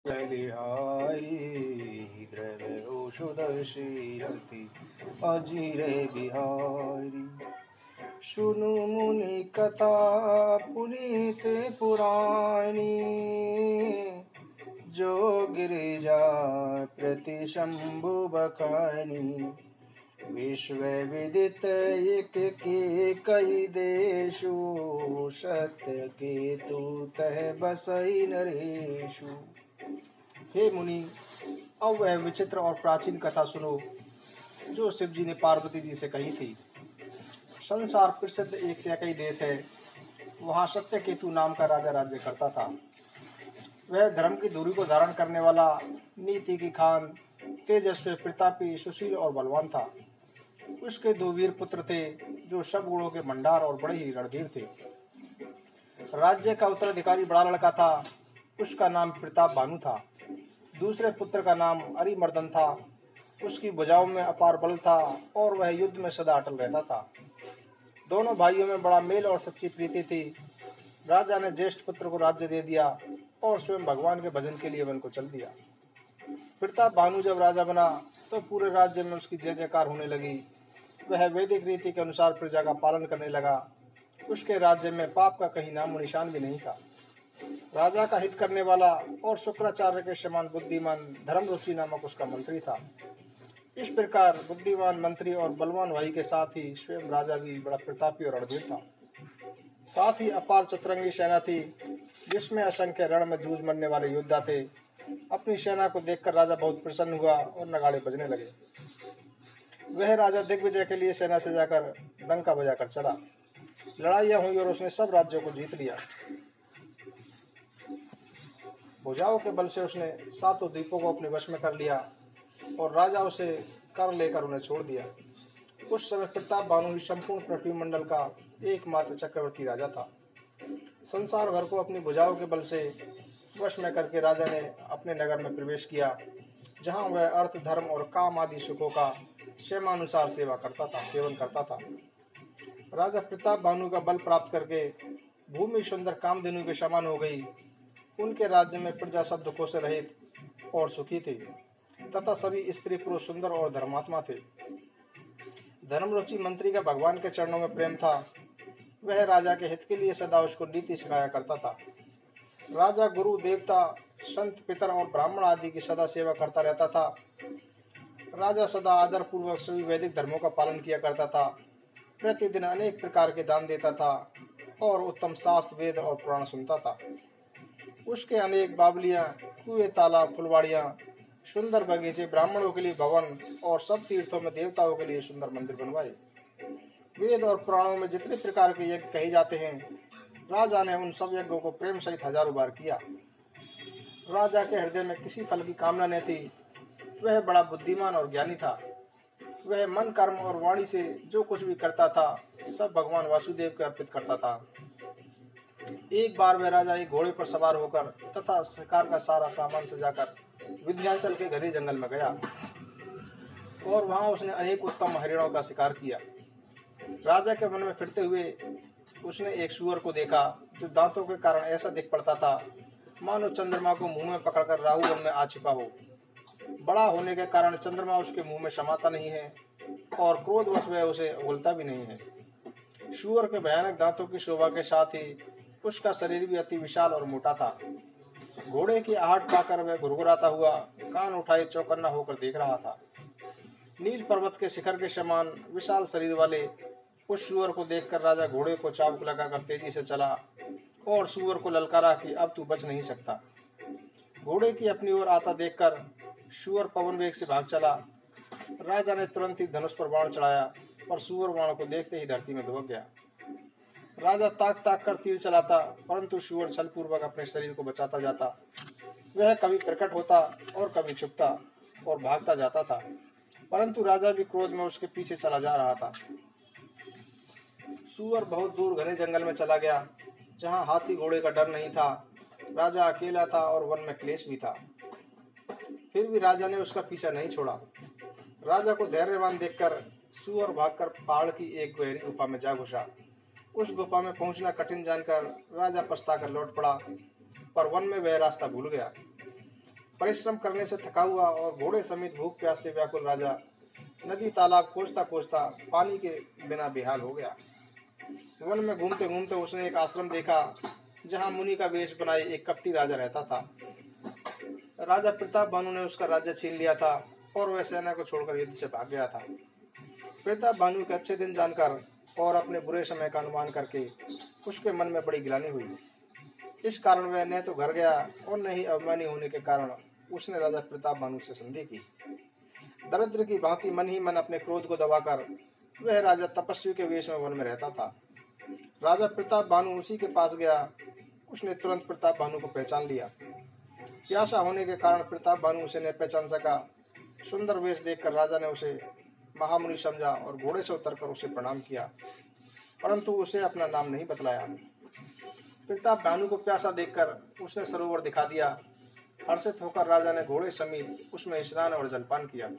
बलिहारी द्रव्य औषधशीरति अजीरे बिहारी। शुनु मुनि कथा पुनीत पुराणी, जो गिरिजा प्रति शंभु बखानी। विश्व विदित एक के कई देशु, सत्य के तू तह बसई नरेशु। हे मुनि, अब वह विचित्र और प्राचीन कथा सुनो जो शिव जी ने पार्वती जी से कही थी। संसार प्रसिद्ध एक कैकई देश है। वहाँ सत्य केतु नाम का राजा राज्य करता था। वह धर्म की दूरी को धारण करने वाला, नीति की खान, तेजस्वी, प्रतापी, सुशील और बलवान था। उसके दो वीर पुत्र थे जो सब गुणों के भंडार और बड़े ही रणधीर थे। राज्य का उत्तराधिकारी बड़ा लड़का था। उसका नाम प्रताप भानु था। दूसरे पुत्र का नाम अरिमर्दन था। उसकी भुजाओं में अपार बल था और वह युद्ध में सदा अटल रहता था। दोनों भाइयों में बड़ा मेल और सच्ची प्रीति थी। राजा ने ज्येष्ठ पुत्र को राज्य दे दिया और स्वयं भगवान के भजन के लिए वन को चल दिया। प्रताप भानु जब राजा बना तो पूरे राज्य में उसकी जय जयकार होने लगी। वह वैदिक रीति के अनुसार प्रजा का पालन करने लगा। उसके राज्य में पाप का कहीं नामो निशान भी नहीं था। राजा का हित करने वाला और शुक्राचार्य के समान बुद्धिमान धर्मरुचि नामक उसका मंत्री था। इस प्रकार बुद्धिमान मंत्री और बलवान भाई के साथ ही स्वयं राजा भी बड़ा प्रतापी और रणधीर था। साथ ही अपार चतुरंगी सेना थी जिसमें असंख्य रण में जूझ मरने वाले योद्धा थे। अपनी सेना को देखकर राजा बहुत प्रसन्न हुआ और नगाड़े बजने लगे। वह राजा दिग्विजय के लिए सेना से जाकर डंका बजाकर चला। लड़ाइयां हुई और उसने सब राज्यों को जीत लिया। भुजाओं के बल से उसने सातों द्वीपों को अपने वश में कर लिया और राजा उसे कर लेकर उन्हें छोड़ दिया। उस समय प्रताप भानु ही संपूर्ण पृथ्वी मंडल का एकमात्र चक्रवर्ती राजा था। संसार भर को अपनी भुजाओं के बल से वश में करके राजा ने अपने नगर में प्रवेश किया, जहां वह अर्थ, धर्म और काम आदि सुखों का क्षेमानुसार सेवन करता था। राजा प्रताप भानु का बल प्राप्त करके भूमि सुंदर कामधेनु के समान हो गई। उनके राज्य में प्रजा सब दुखों से रहित और सुखी थी तथा सभी स्त्री पुरुष सुंदर और धर्मात्मा थे। धर्मरुचि मंत्री का भगवान के चरणों में प्रेम था। वह राजा के हित के लिए सदा उसको नीति सिखाया करता था। राजा गुरु, देवता, संत, पितर और ब्राह्मण आदि की सदा सेवा करता रहता था। राजा सदा आदर पूर्वक सभी वैदिक धर्मों का पालन किया करता था। प्रतिदिन अनेक प्रकार के दान देता था और उत्तम शास्त्र, वेद और पुराण सुनता था। उसके अनेक बावलियां, कुएं, तालाब, फुलवाड़ियां, सुंदर बगीचे, ब्राह्मणों के लिए भवन और सब तीर्थों में देवताओं के लिए सुंदर मंदिर बनवाए। वेद और पुराणों में जितने प्रकार के यज्ञ कहे जाते हैं, राजा ने उन सब यज्ञों को प्रेम सहित हजारों बार किया। राजा के हृदय में किसी फल की कामना नहीं थी। वह बड़ा बुद्धिमान और ज्ञानी था। वह मन, कर्म और वाणी से जो कुछ भी करता था सब भगवान वासुदेव को अर्पित करता था। एक बार वह राजा एक घोड़े पर सवार होकर तथा शिकार का सारा सामान सजाकर विंध्याचल के घने जंगल में गया और वहां उसने अनेक उत्तम हरिणों का शिकार किया। राजा के मन में फिरते हुए उसने एक सूअर को देखा जो दांतों के कारण ऐसा दिख पड़ता था मानो चंद्रमा को मुंह में पकड़कर राहु वन में आ छिपा हो। बड़ा होने के कारण चंद्रमा उसके मुंह में समाता नहीं है और क्रोधवश वह उसे उगलता भी नहीं है। सूअर के भयानक दांतों की शोभा के साथ ही उसका शरीर भी अति विशाल और मोटा था। घोड़े की आहट पाकर वह घुरघुराता हुआ कान उठाए चौकन्ना होकर देख रहा था। नील पर्वत के शिखर के समान विशाल शरीर वाले उस सूअर को देखकर राजा घोड़े को चाबुक लगाकर तेजी से चला और सूअर को ललकारा कि अब तू बच नहीं सकता। घोड़े की अपनी ओर आता देखकर सूअर पवन वेग से भाग चला। राजा ने तुरंत ही धनुष पर बाण चढ़ाया और सूअर बाण को देखते ही धरती में दुबक गया। राजा ताक ताक कर तीर चलाता, परंतु सूअर छलपूर्वक अपने शरीर को बचाता जाता। वह कभी प्रकट होता और कभी छुपता और भागता जाता था, परंतु राजा भी क्रोध में उसके पीछे चला जा रहा था। सूअर बहुत दूर घने जंगल में चला गया, जहाँ हाथी घोड़े का डर नहीं था। राजा अकेला था और वन में क्लेश भी था, फिर भी राजा ने उसका पीछा नहीं छोड़ा। राजा को धैर्यवान देखकर सूअर भागकर पहाड़ की एक गहरी गुफा में जा घुसा। उस गुफा में पहुंचना कठिन जानकर राजा पछताकर लौट पड़ा, पर वन में वह रास्ता भूल गया। परिश्रम करने से थका हुआ और घोड़े समेत भूख प्यास से व्याकुल राजा नदी तालाब खोजता खोजता पानी के बिना बेहाल हो गया। वन में घूमते घूमते उसने एक आश्रम देखा जहां मुनि का वेश बनाए एक कपटी राजा रहता था। राजा प्रताप भानु ने उसका राज्य छीन लिया था और वह सेना को छोड़कर युद्ध से भाग गया था। प्रताप भानु के अच्छे दिन जानकर और अपने बुरे समय का अनुमान करके उसके मन में बड़ी गिलानी हुई। इस कारण वह न तो घर गया और न ही अभिमानी होने के कारण उसने राजा प्रताप भानु से संधि की। दरिद्र की भांति मन ही मन अपने क्रोध को दबाकर वह राजा तपस्वी के वेश में वन में रहता था। राजा प्रताप भानु उसी के पास गया। उसने तुरंत प्रताप भानु को पहचान लिया। प्यासा होने के कारण प्रताप भानु उसे न पहचान सका। सुंदर वेश देखकर राजा ने उसे महामुनि समझा और घोड़े से उतरकर उसे प्रणाम किया, परंतु उसे अपना नाम नहीं बतलाया। प्रताप भानु को प्यासा देखकर उसने सरोवर दिखा दिया। हर्षित होकर राजा ने घोड़े समेत उसमें स्नान और जलपान किया।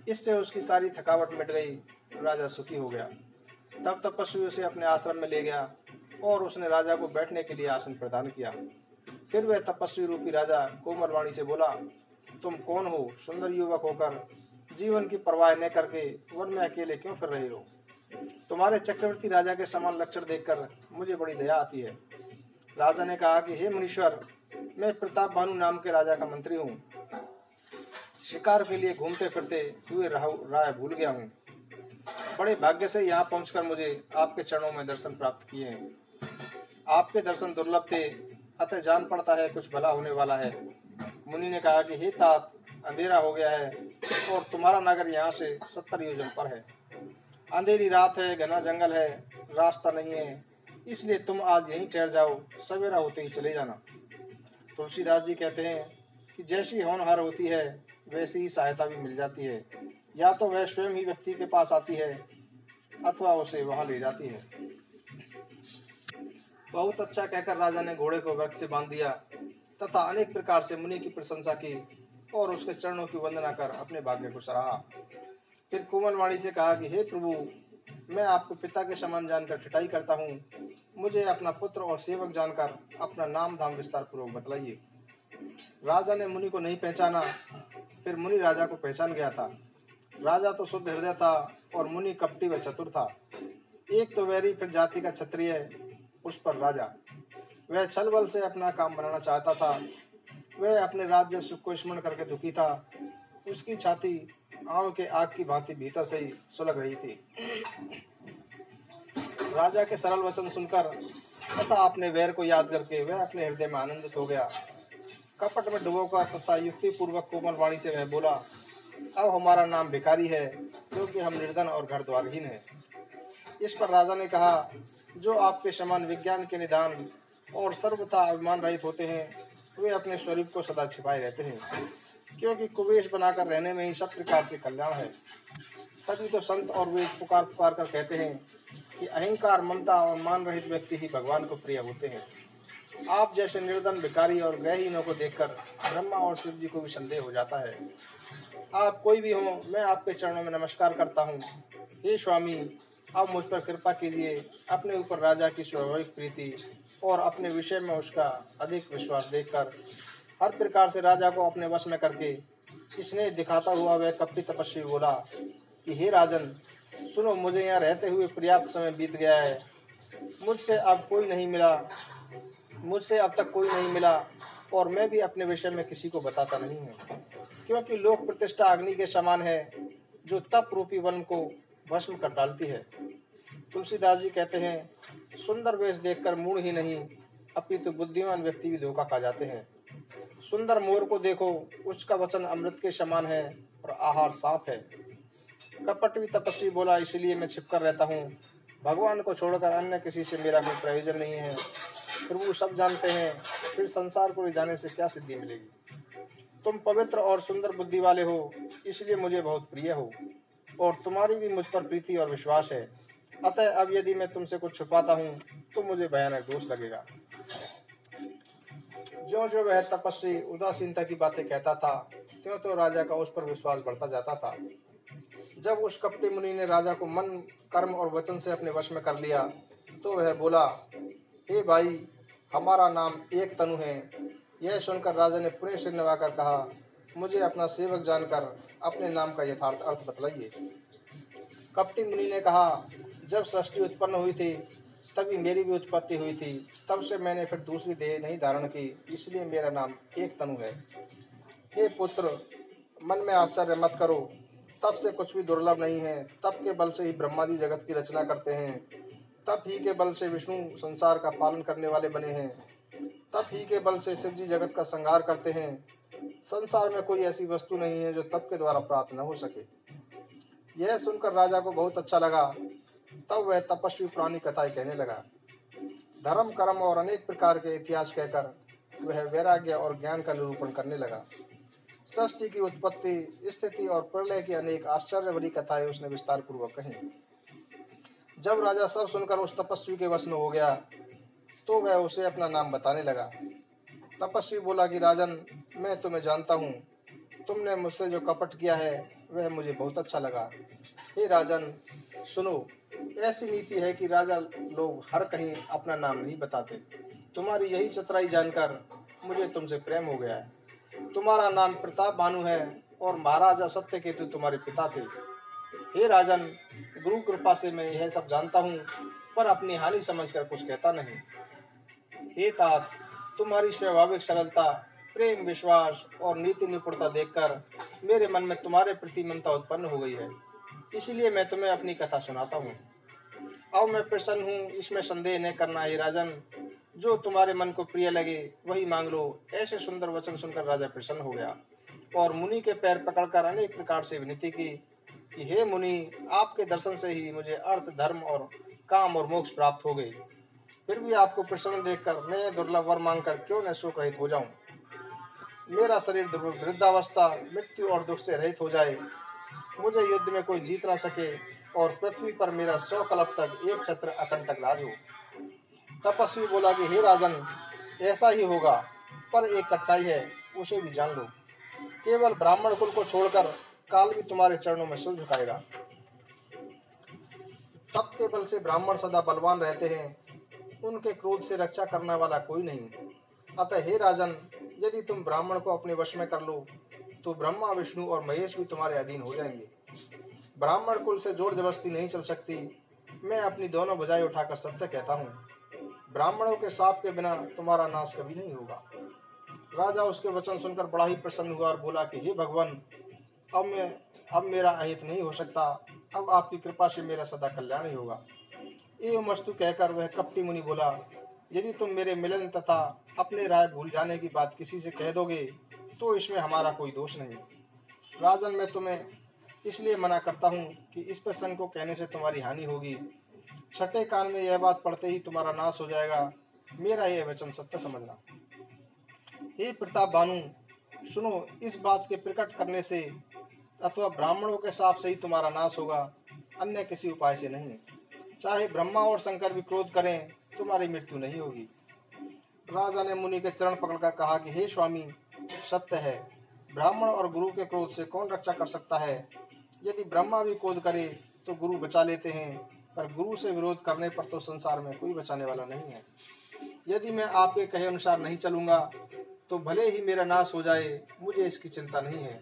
इससे उसकी सारी थकावट मिट गई। राजा सुखी हो गया। तब तपस्वी उसे अपने आश्रम में ले गया और उसने राजा को बैठने के लिए आसन प्रदान किया। फिर वह तपस्वी रूपी राजा कोमल वाणी से बोला, तुम कौन हो? सुंदर युवक होकर जीवन की परवाह न करके वन में अकेले क्यों फिर रहे हो? तुम्हारे चक्रवर्ती राजा के समान लक्षण देखकर मुझे बड़ी दया आती है। राजा ने कहा कि हे मुनीश्वर, मैं प्रताप भानु नाम के राजा का मंत्री हूँ। शिकार के लिए घूमते फिरते हुए राह भूल गया हूँ। बड़े भाग्य से यहाँ पहुंचकर मुझे आपके चरणों में दर्शन प्राप्त किए हैं। आपके दर्शन दुर्लभ थे, अतः जान पड़ता है कुछ भला होने वाला है। मुनि ने कहा कि हे तात, अंधेरा हो गया है और तुम्हारा नगर यहाँ से 70 योजन पर है। अंधेरी रात है, घना जंगल है, रास्ता नहीं है, इसलिए तुम आज यहीं ठहर जाओ, सवेरा होते ही चले जाना। तुलसीदास जी कहते हैं कि जैसी होनहार होती है वैसी ही सहायता भी मिल जाती है। या तो वह स्वयं ही व्यक्ति के पास आती है अथवा उसे वहां ले जाती है। बहुत अच्छा कहकर राजा ने घोड़े को वृक्ष से बांध दिया तथा अनेक प्रकार से मुनि की प्रशंसा की और उसके चरणों की वंदना कर अपने भाग्य को सराहा। फिर कोमल वाणी से कहा कि हे प्रभु, मैं आपको पिता के समान जानकर ठिठाई करता हूँ। मुझे अपना पुत्र और सेवक जानकर अपना नाम धाम विस्तार पूर्वक बतलाइए। राजा ने मुनि को नहीं पहचाना। फिर मुनि राजा को पहचान गया था। राजा तो शुद्ध हृदय था और मुनि कपटी व चतुर था। एक तो वैरी, फिर जाति का क्षत्रिय, उस पर राजा। वह छल बल से अपना काम बनाना चाहता था। वह अपने राज्य सुख को स्मरण करके दुखी था। उसकी छाती आग के आग की भांति भीतर से ही सुलग रही थी। राजा के सरल वचन सुनकर तथा अपने वैर को याद करके वह अपने हृदय में आनंदित हो गया। कपट में डुबोकर तथा युक्ति पूर्वक कोमल वाणी से वह बोला, अब हमारा नाम भिखारी है, क्योंकि हम निर्धन और घर द्वारहीन हैं। इस पर राजा ने कहा, जो आपके समान विज्ञान के निदान और सर्वथा अभिमान रहित होते हैं, वे अपने स्वरूप को सदा छिपाए रहते हैं, क्योंकि कुवेश बनाकर रहने में ही सब प्रकार से कल्याण है। तभी तो संत और वेद पुकार पुकार कर कहते हैं कि अहंकार, ममता और मान रहित व्यक्ति ही भगवान को प्रिय होते हैं। आप जैसे निर्धन, भिखारी और गृहहीनों को देखकर ब्रह्मा और शिव जी को भी संदेह हो जाता है। आप कोई भी हो, मैं आपके चरणों में नमस्कार करता हूँ। हे स्वामी, आप मुझ पर कृपा कीजिए। अपने ऊपर राजा की स्वाभाविक प्रीति और अपने विषय में उसका अधिक विश्वास देखकर हर प्रकार से राजा को अपने वश में करके इसने दिखाता हुआ वह कपटी तपस्वी बोला कि हे राजन, सुनो, मुझे यहाँ रहते हुए पर्याप्त समय बीत गया है। मुझसे अब तक कोई नहीं मिला और मैं भी अपने विषय में किसी को बताता नहीं हूँ, क्योंकि लोक प्रतिष्ठा अग्नि के समान है जो तप रूपी वन को भस्म कर डालती है। तुलसीदास जी कहते हैं, सुंदर वेश देखकर मूढ़ ही नहीं अपितु बुद्धिमान व्यक्ति भी धोखा खा जाते हैं। सुंदर मोर को देखो, उसका वचन अमृत के समान है और आहार सांप है। कपट भी तपस्वी बोला, इसलिए मैं छिपकर रहता हूँ। भगवान को छोड़कर अन्य किसी से मेरा कोई प्रयोजन नहीं है। प्रभु सब जानते हैं, फिर संसार को ले जाने से क्या सिद्धि मिलेगी। तुम पवित्र और सुंदर बुद्धि वाले हो, इसलिए मुझे बहुत प्रिय हो और तुम्हारी भी मुझ पर प्रीति और विश्वास है। अतः अब यदि मैं तुमसे कुछ छुपाता हूँ तो मुझे भयानक दोष लगेगा। जो जो वह तपस्वी उदासीनता की बातें कहता था, त्यों तो राजा का उस पर विश्वास बढ़ता जाता था। जब उस कपटी मुनि ने राजा को मन, कर्म और वचन से अपने वश में कर लिया तो वह बोला, हे भाई, हमारा नाम एक तनु है यह सुनकर राजा ने पुनः सिर नवाकर कहा, मुझे अपना सेवक जानकर अपने नाम का यथार्थ अर्थ बतलाइए। कपटी मुनि ने कहा, जब सृष्टि उत्पन्न हुई थी तभी मेरी भी उत्पत्ति हुई थी, तब से मैंने फिर दूसरी देह नहीं धारण की, इसलिए मेरा नाम एक तनु है। हे पुत्र, मन में आश्चर्य मत करो, तब से कुछ भी दुर्लभ नहीं है। तब के बल से ही ब्रह्मादि जगत की रचना करते हैं, तब ही के बल से विष्णु संसार का पालन करने वाले बने हैं, तब ही के बल से शिव जी जगत का संहार करते हैं। संसार में कोई ऐसी वस्तु नहीं है जो तप के द्वारा प्राप्त न हो सके। यह सुनकर राजा को बहुत अच्छा लगा। तब वह तपस्वी पुरानी कथाएं कहने लगा। धर्म, कर्म और अनेक प्रकार के इतिहास कहकर वह वैराग्य और ज्ञान का निरूपण करने लगा। सृष्टि की उत्पत्ति, स्थिति और प्रलय की अनेक आश्चर्य भरी कथाएं उसने विस्तार पूर्वक कही। जब राजा सब सुनकर उस तपस्वी के वश में हो गया तो वह उसे अपना नाम बताने लगा। तपस्वी बोला कि राजन, मैं तुम्हें जानता हूँ, तुमने मुझसे जो कपट किया है वह मुझे बहुत अच्छा लगा। हे राजन, सुनो, ऐसी नीति है कि राजा लोग हर कहीं अपना नाम नहीं बताते। तुम्हारी यही चतुराई जानकर मुझे तुमसे प्रेम हो गया है। तुम्हारा नाम प्रताप भानु है और महाराजा सत्यकेतु तुम्हारे पिता थे। हे राजन, गुरु कृपा से मैं यह सब जानता हूँ, पर अपनी हानि समझकर कुछ कहता नहीं। हे तात, तुम्हारी स्वाभाविक सरलता, प्रेम, विश्वास और नीति निपुणता देखकर मेरे मन में तुम्हारे प्रति ममता उत्पन्न हो गई है, इसलिए मैं तुम्हें अपनी कथा सुनाता हूँ। अब मैं प्रसन्न हूँ, इसमें संदेह न करना। हे राजन, जो तुम्हारे मन को प्रिय लगे वही मांग लो। ऐसे सुंदर वचन सुनकर राजा प्रसन्न हो गया और मुनि के पैर पकड़कर अनेक प्रकार से विनती की कि हे मुनि, आपके दर्शन से ही मुझे अर्थ, धर्म और काम और मोक्ष प्राप्त हो गई। फिर भी आपको प्रसन्न देखकर मैं दुर्लभ वर मांगकर क्यों न शोक रहित हो जाऊं। मेरा शरीर वृद्धावस्था, मृत्यु और दुख से रहित हो जाए, मुझे युद्ध में कोई जीत ना सके और पृथ्वी पर मेरा 100 कल्प तक एक छत्र अकंटक राज हो। तपस्वी बोला कि हे राजन, ऐसा ही होगा, पर एक कठिनाई है, उसे भी जान लो। केवल ब्राह्मण कुल को छोड़कर काल भी तुम्हारे चरणों में सिर झुकाएगा। तप के बल से ब्राह्मण सदा बलवान रहते हैं, उनके क्रोध से रक्षा करने वाला कोई नहीं। अतः हे राजन, यदि तुम ब्राह्मण को अपने वश में कर लो तो ब्रह्मा, विष्णु और महेश भी तुम्हारे अधीन हो जाएंगे। ब्राह्मण कुल से जोर जबरदस्ती नहीं चल सकती। मैं अपनी दोनों भुजाएं उठाकर सत्य कहता हूँ, ब्राह्मणों के शाप के बिना तुम्हारा नाश कभी नहीं होगा। राजा उसके वचन सुनकर बड़ा ही प्रसन्न हुआ और बोला कि हे भगवान, अब मेरा अहित नहीं हो सकता। अब आपकी कृपा से मेरा सदा कल्याण ही होगा। एवं वस्तु कहकर वह कपटी मुनि बोला, यदि तुम मेरे मिलन तथा अपने राय भूल जाने की बात किसी से कह दोगे तो इसमें हमारा कोई दोष नहीं। राजन, मैं तुम्हें इसलिए मना करता हूँ कि इस प्रसंग को कहने से तुम्हारी हानि होगी। छठे कान में यह बात पढ़ते ही तुम्हारा नाश हो जाएगा। मेरा यह वचन सत्य समझना। हे प्रताप भानु, सुनो, इस बात के प्रकट करने से अथवा ब्राह्मणों के शाप से ही तुम्हारा नाश होगा, अन्य किसी उपाय से नहीं। चाहे ब्रह्मा और शंकर भी क्रोध करें, तुम्हारी मृत्यु नहीं होगी। राजा ने मुनि के चरण पकड़कर कहा कि हे स्वामी, सत्य है, ब्राह्मण और गुरु के क्रोध से कौन रक्षा कर सकता है। यदि ब्रह्मा भी क्रोध करे तो गुरु बचा लेते हैं, पर गुरु से विरोध करने पर तो संसार में कोई बचाने वाला नहीं है। यदि मैं आपके कहे अनुसार नहीं चलूंगा तो भले ही मेरा नाश हो जाए, मुझे इसकी चिंता नहीं है।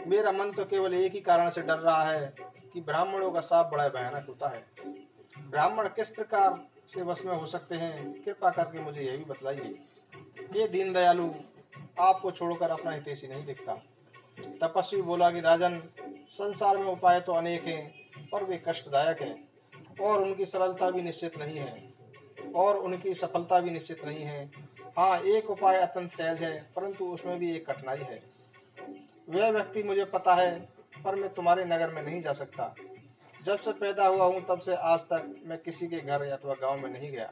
मेरा मन तो केवल एक ही कारण से डर रहा है कि ब्राह्मणों का शाप बड़ा भयानक होता है। ब्राह्मण किस प्रकार से वश में हो सकते हैं, कृपा करके मुझे यह भी बतलाइए। ये दीन दयालु, आपको छोड़कर अपना हितैषी नहीं दिखता। तपस्वी बोला कि राजन, संसार में उपाय तो अनेक हैं, पर वे कष्टदायक हैं और उनकी सरलता भी निश्चित नहीं है और उनकी सफलता भी निश्चित नहीं है। हाँ, एक उपाय अत्यंत सहज है, परंतु उसमें भी एक कठिनाई है। वह व्यक्ति मुझे पता है, पर मैं तुम्हारे नगर में नहीं जा सकता। जब से पैदा हुआ हूँ तब से आज तक मैं किसी के घर अथवा गांव में नहीं गया,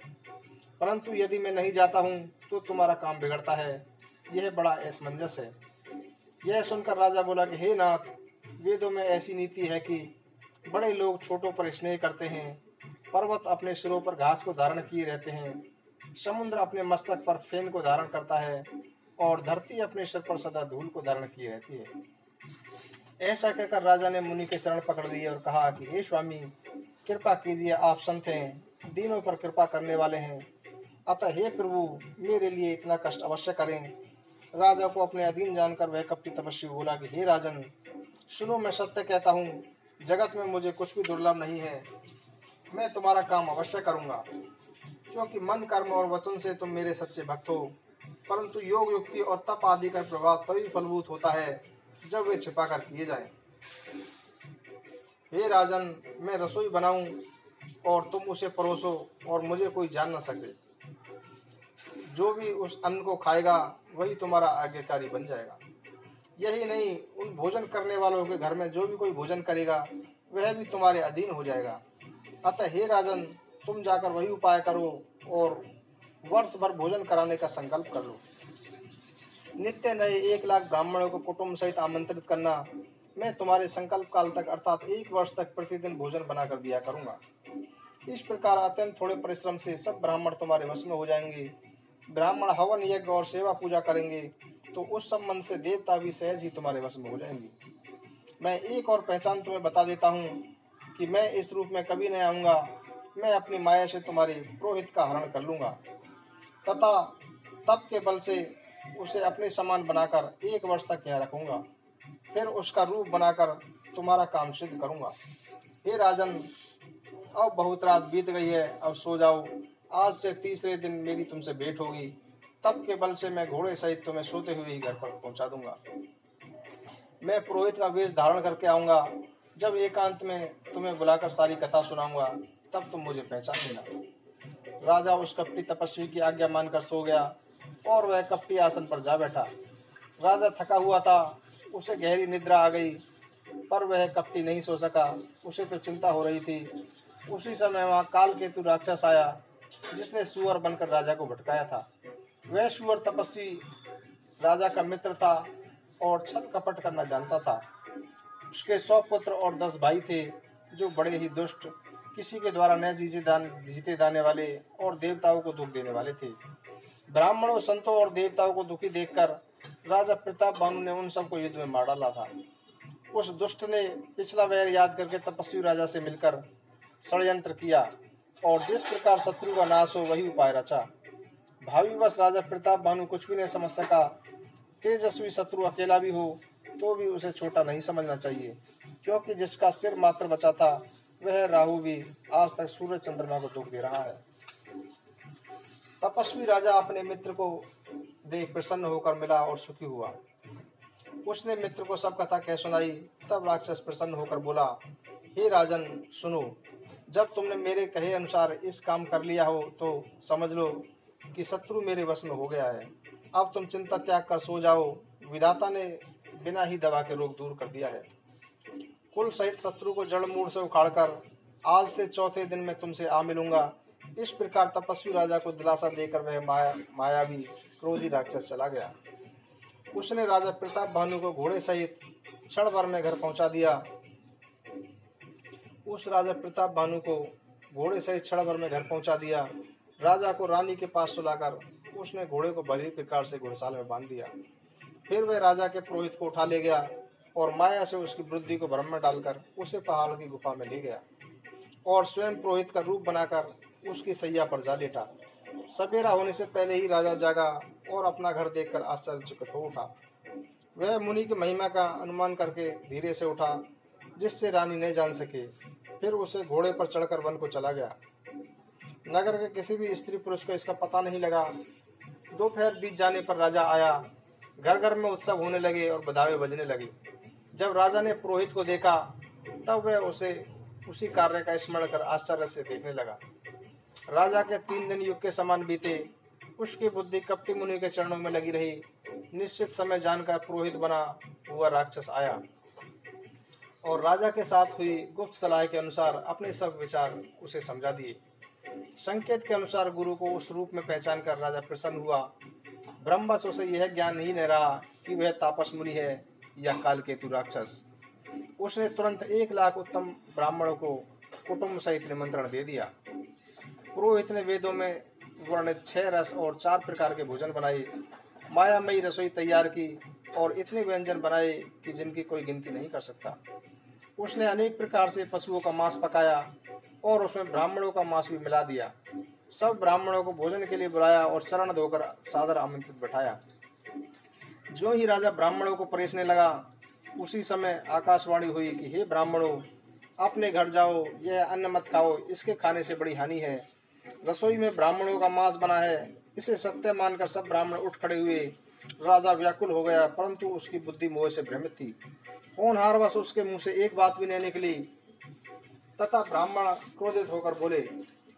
परंतु यदि मैं नहीं जाता हूँ तो तुम्हारा काम बिगड़ता है। यह बड़ा असमंजस है। यह सुनकर राजा बोला कि हे नाथ, वेदों में ऐसी नीति है कि बड़े लोग छोटों पर स्नेह करते हैं, पर्वत अपने सिरों पर घास को धारण किए रहते हैं, समुद्र अपने मस्तक पर फेन को धारण करता है और धरती अपने सिर पर सदा धूल को धारण किए रहती है। ऐसा कहकर राजा ने मुनि के चरण पकड़ लिए और कहा कि हे स्वामी, कृपा कीजिए, आप संत हैं, दीनों पर कृपा करने वाले हैं, अतः हे प्रभु, मेरे लिए इतना कष्ट अवश्य करें। राजा को अपने अधीन जानकर वह कपटी तपस्वी बोला कि हे राजन, सुनो, मैं सत्य कहता हूँ, जगत में मुझे कुछ भी दुर्लभ नहीं है। मैं तुम्हारा काम अवश्य करूँगा, क्योंकि मन, कर्म और वचन से तुम मेरे सच्चे भक्त हो। परंतु योग, युक्ति और तप आदि का प्रभाव तभी फलभूत होता है जब वे छिपा कर किए जाएं। हे राजन, मैं रसोई बनाऊं और तुम उसे परोसो और मुझे कोई जान न सके। जो भी उस अन्न को खाएगा वही तुम्हारा आज्ञाकारी बन जाएगा। यही नहीं, उन भोजन करने वालों के घर में जो भी कोई भोजन करेगा वह भी तुम्हारे अधीन हो जाएगा। अतः हे राजन, तुम जाकर वही उपाय करो और वर्ष भर भोजन कराने का संकल्प कर लो। नित्य नए 1,00,000 ब्राह्मणों को कुटुंब सहित आमंत्रित करना। मैं तुम्हारे संकल्प काल तक अर्थात 1 वर्ष तक प्रतिदिन भोजन बनाकर दिया करूंगा। इस प्रकार अत्यंत थोड़े परिश्रम से सब ब्राह्मण तुम्हारे वश में हो जाएंगे। ब्राह्मण हवन, यज्ञ और सेवा पूजा करेंगे तो उस संबंध से देवता भी सहज ही तुम्हारे वश में हो जाएंगे। मैं एक और पहचान तुम्हें बता देता हूँ कि मैं इस रूप में कभी नहीं आऊँगा। मैं अपनी माया से तुम्हारे पुरोहित का हरण कर लूँगा तथा तप के बल से उसे अपने समान बनाकर 1 वर्ष तक यहाँ रखूँगा। फिर उसका रूप बनाकर तुम्हारा काम सिद्ध करूँगा। हे राजन, अब बहुत रात बीत गई है, अब सो जाओ। आज से तीसरे दिन मेरी तुमसे भेंट होगी। तप के बल से मैं घोड़े सहित तुम्हें सोते हुए ही घर पर पहुंचा दूंगा। मैं पुरोहित का वेश धारण करके आऊंगा। जब एकांत में तुम्हें बुलाकर सारी कथा सुनाऊंगा तब तुम मुझे पहचान लेना। राजा उस कपटी तपस्वी की आज्ञा मानकर सो गया और वह कपटी आसन पर जा बैठा। राजा थका हुआ था, उसे गहरी निद्रा आ गई, पर वह कपटी नहीं सो सका। उसे तो चिंता हो रही थी। उसी समय वहाँ कालकेतु राक्षस आया, जिसने सुअर बनकर राजा को भटकाया था। वह सुअर तपस्वी राजा का मित्र था और छल कपट करना जानता था। उसके 100 पुत्र और 10 भाई थे, जो बड़े ही दुष्ट, किसी के द्वारा न जीते जाने वाले और देवताओं को दुख देने वाले थे। ब्राह्मणों, संतों और देवताओं को दुखी देखकर राजा प्रताप भानु ने उन सबको युद्ध में मार डाला था। उस दुष्ट ने पिछला वैर याद करके तपस्वी राजा से मिलकर षड्यंत्र किया और जिस प्रकार शत्रु का नाश हो वही उपाय रचा। भावीवश राजा प्रताप भानु कुछ भी नहीं समझ सका। तेजस्वी शत्रु अकेला भी हो तो भी उसे छोटा नहीं समझना चाहिए, क्योंकि जिसका सिर मात्र बचा था वह राहु भी आज तक सूर्य चंद्रमा को दुख दे रहा है। तपस्वी राजा अपने मित्र को देख प्रसन्न होकर मिला और सुखी हुआ। उसने मित्र को सब कथा कह सुनाई। तब राक्षस प्रसन्न होकर बोला, हे राजन, सुनो, जब तुमने मेरे कहे अनुसार इस काम कर लिया हो तो समझ लो कि शत्रु मेरे वश में हो गया है। अब तुम चिंता त्याग कर सो जाओ। विधाता ने बिना ही दवा के रोग दूर कर दिया है। कुल सहित शत्रु को जड़ मूल से उखाड़कर आज से चौथे दिन में तुमसे आ मिलूंगा। इस प्रकार तपस्वी राजा को दिलासा देकर वह मायावी क्रोधी राक्षस चला गया। उसने राजा प्रताप भानु को घोड़े सहित क्षण भर में घर पहुंचा दिया। राजा को रानी के पास सुलाकर उसने घोड़े को भली प्रकार से घोड़साल में बांध दिया। फिर वह राजा के पुरोहित को उठा ले गया और माया से उसकी बुद्धि को भ्रम में डालकर उसे पहाड़ की गुफा में ले गया और स्वयं पुरोहित का रूप बनाकर उसकी सैया पर जा लेटा। सवेरा होने से पहले ही राजा जागा और अपना घर देखकर आश्चर्यचकित हो उठा। वह मुनि की महिमा का अनुमान करके धीरे से उठा, जिससे रानी नहीं जान सके। फिर उसे घोड़े पर चढ़कर वन को चला गया। नगर के किसी भी स्त्री पुरुष को इसका पता नहीं लगा। दोपहर बीत जाने पर राजा आया। घर घर में उत्सव होने लगे और बधावे बजने लगे। जब राजा ने पुरोहित को देखा तब वह उसे उसी कार्य का स्मरण कर आश्चर्य से देखने लगा। राजा के 3 दिन युग के समान बीते। उसकी बुद्धि कपटी मुनि के चरणों में लगी रही। निश्चित समय जानकर पुरोहित बना हुआ राक्षस आया और राजा के साथ हुई गुप्त सलाह के अनुसार अपने सब विचार उसे समझा दिए। संकेत के अनुसार गुरु को उस रूप में पहचान कर राजा प्रसन्न हुआ। ब्रह्मवश उसे यह ज्ञान नहीं रह रहा कि वह तापस मुनि है या कालकेतु राक्षस। उसने तुरंत 1,00,000 उत्तम ब्राह्मणों को कुटुंब सहित निमंत्रण दे दिया। पुरोहित ने वेदों में वर्णित 6 रस और 4 प्रकार के भोजन बनाए। मायामयी रसोई तैयार की और इतने व्यंजन बनाए कि जिनकी कोई गिनती नहीं कर सकता। उसने अनेक प्रकार से पशुओं का मांस पकाया और उसमें ब्राह्मणों का मांस भी मिला दिया। सब ब्राह्मणों को भोजन के लिए बुलाया और चरण धोकर सादर आमंत्रित बैठाया। जो ही राजा ब्राह्मणों को परेशने लगा, उसी समय आकाशवाणी हुई कि हे ब्राह्मणों, अपने घर जाओ, यह अन्न मत खाओ, इसके खाने से बड़ी हानि है। रसोई में ब्राह्मणों का मांस बना है। इसे सत्य मानकर सब ब्राह्मण उठ खड़े हुए। राजा व्याकुल हो गया, परंतु उसकी बुद्धि मोह से भ्रमित थी। होनहारवश उसके मुंह से एक बात भी नहीं निकली, तथा ब्राह्मण क्रोधित होकर बोले,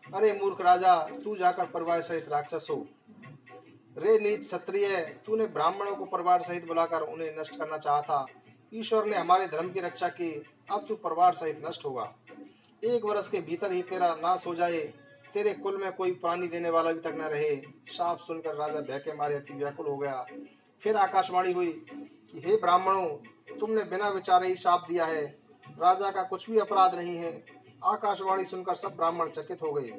अरे मूर्ख राजा, तू जाकर परिवार सहित राक्षस हो। रे नीच क्षत्रिय, तूने ब्राह्मणों को परिवार सहित बुलाकर उन्हें नष्ट करना चाहा था। ईश्वर ने हमारे धर्म की रक्षा की, अब तू परिवार सहित नष्ट होगा। 1 वर्ष के भीतर ही तेरा नाश हो जाए, तेरे कुल में कोई प्राणी देने वाला भी तक न रहे। शाप सुनकर राजा भय के मारे अति व्याकुल हो गया। फिर आकाशवाणी हुई कि हे ब्राह्मणों, तुमने बिना विचारे ही शाप दिया है। राजा का कुछ भी अपराध नहीं है। आकाशवाणी सुनकर सब ब्राह्मण चकित हो गए।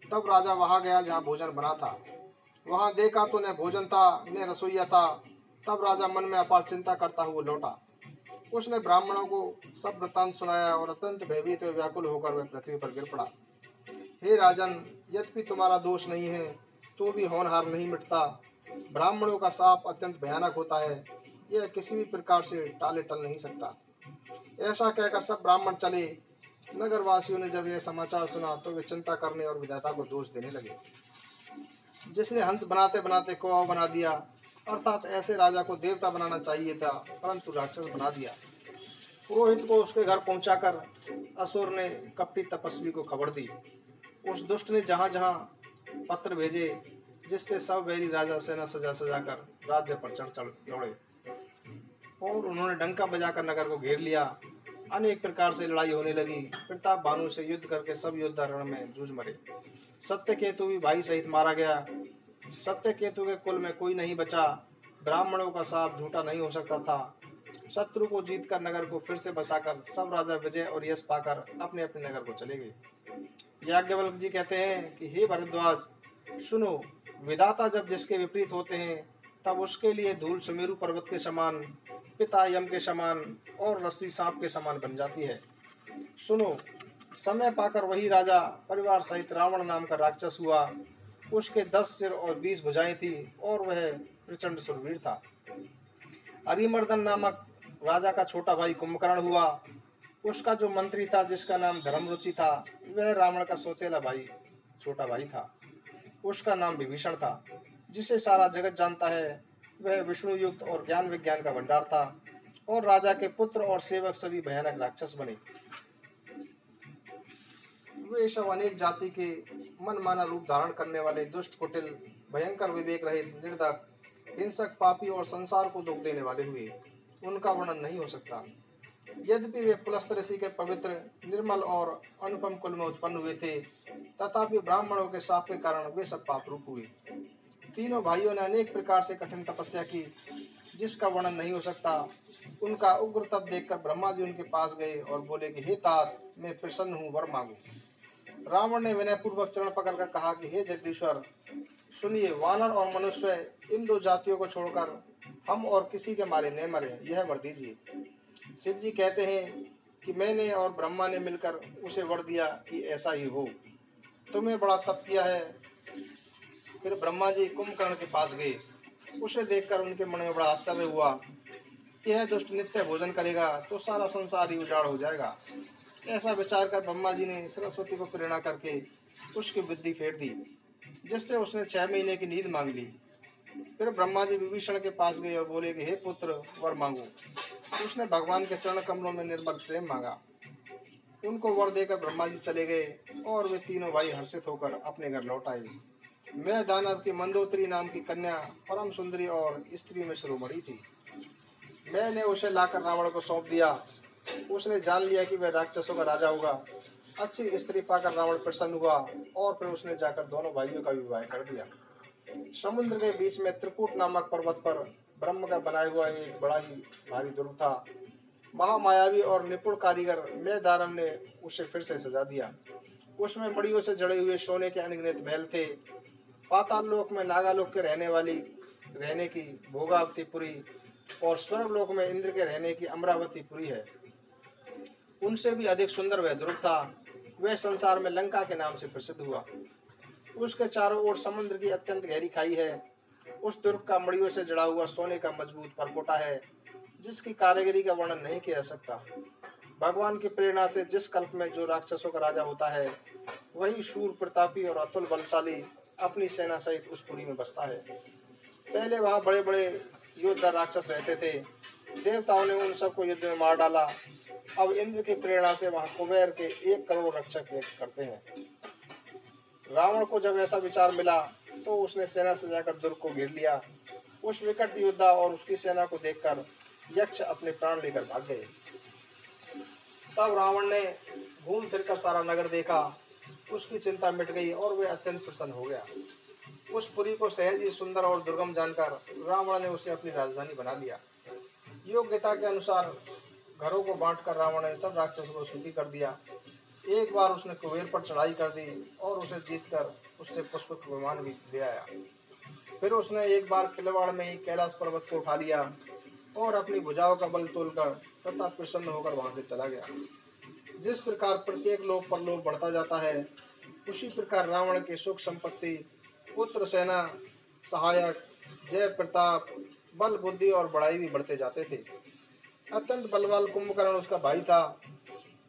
तब राजा वहां गया जहाँ भोजन बना था। वहां देखा तो न भोजन था न रसोईया था। तब राजा मन में अपार चिंता करता हुआ लौटा। उसने ब्राह्मणों को सब वृत्तांत सुनाया और अत्यंत भयभीत व व्याकुल होकर वह पृथ्वी पर गिर पड़ा। हे राजन, यद्यपि तुम्हारा दोष नहीं है, तो भी होनहार नहीं मिटता। ब्राह्मणों का शाप अत्यंत भयानक होता है। यह किसी भी प्रकार से टाले टल नहीं सकता। ऐसा कहकर सब ब्राह्मण चले। नगरवासियों ने जब यह समाचार सुना तो वे चिंता करने और विधाता को दोष देने लगे। जिसने हंस बनाते बनाते कौवा बना दिया, अर्थात ऐसे राजा को देवता बनाना चाहिए था, परंतु राक्षस बना दिया। पुरोहित को उसके घर पहुंचाकर असुर ने कपटी तपस्वी को खबर दी। उस दुष्ट ने जहां जहां पत्र भेजे, जिससे सब वैरी राजा सेना सजा सजाकर राज्य पर चढ़ दौड़े और उन्होंने डंका बजाकर नगर को घेर लिया। अनेक प्रकार से लड़ाई होने लगी। प्रताप भानु से युद्ध करके सब योद्धा रण में जूझ मरे। सत्यकेतु भी भाई सहित मारा गया। सत्यकेतु के कुल में कोई नहीं बचा। ब्राह्मणों का शाप झूठा नहीं हो सकता था। शत्रु को जीतकर नगर को फिर से बसाकर सब राजा विजय और यश पाकर अपने अपने नगर को चले गए। याज्ञवल्क्य जी कहते हैं कि हे भरद्वाज, सुनो, विधाता जब जिसके विपरीत होते हैं, तब उसके लिए धूल सुमेरु पर्वत के समान, पिता यम के समान और रस्सी सांप के समान बन जाती है। सुनो, समय पाकर वही राजा परिवार सहित रावण नाम का राक्षस हुआ। उसके 10 सिर और 20 भुजाएं थी और वह प्रचंड शूरवीर था। अरिमर्दन नामक राजा का छोटा भाई कुंभकर्ण हुआ। उसका जो मंत्री था, जिसका नाम धर्मरुचि था, वह रावण का सौतेला भाई छोटा भाई था। उसका नाम विभीषण था। जिसे सारा जगत जानता है, वह विष्णु युक्त और ज्ञान विज्ञान का भंडार था। और राजा के पुत्र और सेवक सभी भयानक राक्षस बने। वे सब अनेक जाति के मनमाना रूप धारण करने वाले दुष्ट, कुटिल, भयंकर, विवेक रहित, निर्धक, हिंसक, पापी और संसार को दुख देने वाले हुए। उनका वर्णन नहीं हो सकता। यद्यपि वे पुलस्त ऋषि के पवित्र, निर्मल और अनुपम कुल में उत्पन्न हुए थे, तथापि ब्राह्मणों के शाप के कारण वे सब पाप रूप हुए। तीनों भाइयों ने अनेक प्रकार से कठिन तपस्या की, जिसका वर्णन नहीं हो सकता। उनका उग्र तप देखकर ब्रह्मा जी उनके पास गए और बोले कि हे तात, मैं प्रसन्न हूँ, वर मांगो। रावण ने विनय पूर्वक चरण पकड़कर कहा कि हे जगदीश्वर, सुनिए, वानर और मनुष्य इन 2 जातियों को छोड़कर हम और किसी के मारे न मरे, यह वर दीजिए। शिव जी कहते हैं कि मैंने और ब्रह्मा ने मिलकर उसे वर दिया कि ऐसा ही हो। तुमने बड़ा तप किया है। फिर ब्रह्मा जी कुंभकर्ण के पास गए। उसे देखकर उनके मन में बड़ा आश्चर्य हुआ। यह दुष्ट नित्य भोजन करेगा तो सारा संसार ही उजाड़ हो जाएगा। ऐसा विचार कर ब्रह्मा जी ने सरस्वती को प्रेरणा करके उसकी बुद्धि फेर दी, जिससे उसने 6 महीने की नींद मांग ली। फिर ब्रह्मा जी विभीषण के पास गए और बोले कि हे पुत्र, वर मांगो। उसने भगवान के चरण कमलों में निर्मल प्रेम मांगा। उनको वर देकर ब्रह्मा जी चले गए और वे तीनों भाई हर्षित होकर अपने घर लौट आए। मैं दानव की मंदोदरी नाम की कन्या परम सुंदरी और स्त्री में शिरोमणि थी। मैंने उसे लाकर रावण को सौंप दिया। उसने जान लिया कि वह राक्षसों का राजा होगा। अच्छी स्त्री पाकर रावण प्रसन्न हुआ और फिर उसने जाकर दोनों भाइयों का विवाह कर दिया। समुद्र के बीच में त्रिकूट नामक पर्वत पर ब्रह्म का बनाया हुआ एक बड़ा ही भारी दुर्ग था। महामायावी और निपुण कारीगर मेधारम ने उसे फिर से सजा दिया। उसमें मड़ियों से जड़े हुए सोने के अनगिनत महल थे। पाताल लोक में नागालोक के रहने की भोगावतीपुरी और स्वर्ग लोक में इंद्र के रहने की अमरावतीपुरी है। उनसे भी अधिक सुंदर वह दुर्ग था। वह संसार में लंका के नाम से प्रसिद्ध हुआ। उसके चारों ओर समुद्र की अत्यंत गहरी खाई है। उस दुर्ग का मड़ियों से जड़ा हुआ सोने का मजबूत परकोटा है, जिसकी कारीगरी का वर्णन नहीं किया जा सकता। भगवान की प्रेरणा से जिस कल्प में जो राक्षसों का राजा होता है, वही शूर प्रतापी और अतुल बलशाली अपनी सेना सहित उस पुरी में बसता है। पहले वहाँ बड़े बड़े योद्धा राक्षस रहते थे, देवताओं ने उन सबको युद्ध में मार डाला। अब इंद्र की प्रेरणा से वहाँ कुबेर के 1 करोड़ रक्षक करते हैं। रावण को जब ऐसा विचार मिला तो उसने सेना से जाकर दुर्ग को घेर लिया। उस विकट योद्धा और उसकी सेना को देखकर यक्ष अपने प्राण लेकर भाग गए। तब रावण ने घूम फिरकर सारा नगर देखा, उसकी चिंता मिट गई और वह अत्यंत प्रसन्न हो गया। उस पुरी को सहज ही सुंदर और दुर्गम जानकर रावण ने उसे अपनी राजधानी बना लिया। योग्यता के अनुसार घरों को बांटकर रावण ने सब राक्षसों को सूची कर दिया। एक बार उसने कुबेर पर चढ़ाई कर दी और उसे जीतकर उससे पुष्पक विमान भी ले आया। फिर उसने एक बार खिलवाड़ में ही कैलाश पर्वत को उठा लिया और अपनी भुजाओं का बल तोलकर तथा प्रसन्न होकर वहां से चला गया। जिस प्रकार प्रत्येक लोक पर लोक बढ़ता जाता है, उसी प्रकार रावण के सुख संपत्ति, पुत्र, सेना, सहायक, जय प्रताप, बल, बुद्धि और बड़ाई भी बढ़ते जाते थे। अत्यंत बलवान कुंभकर्ण उसका भाई था,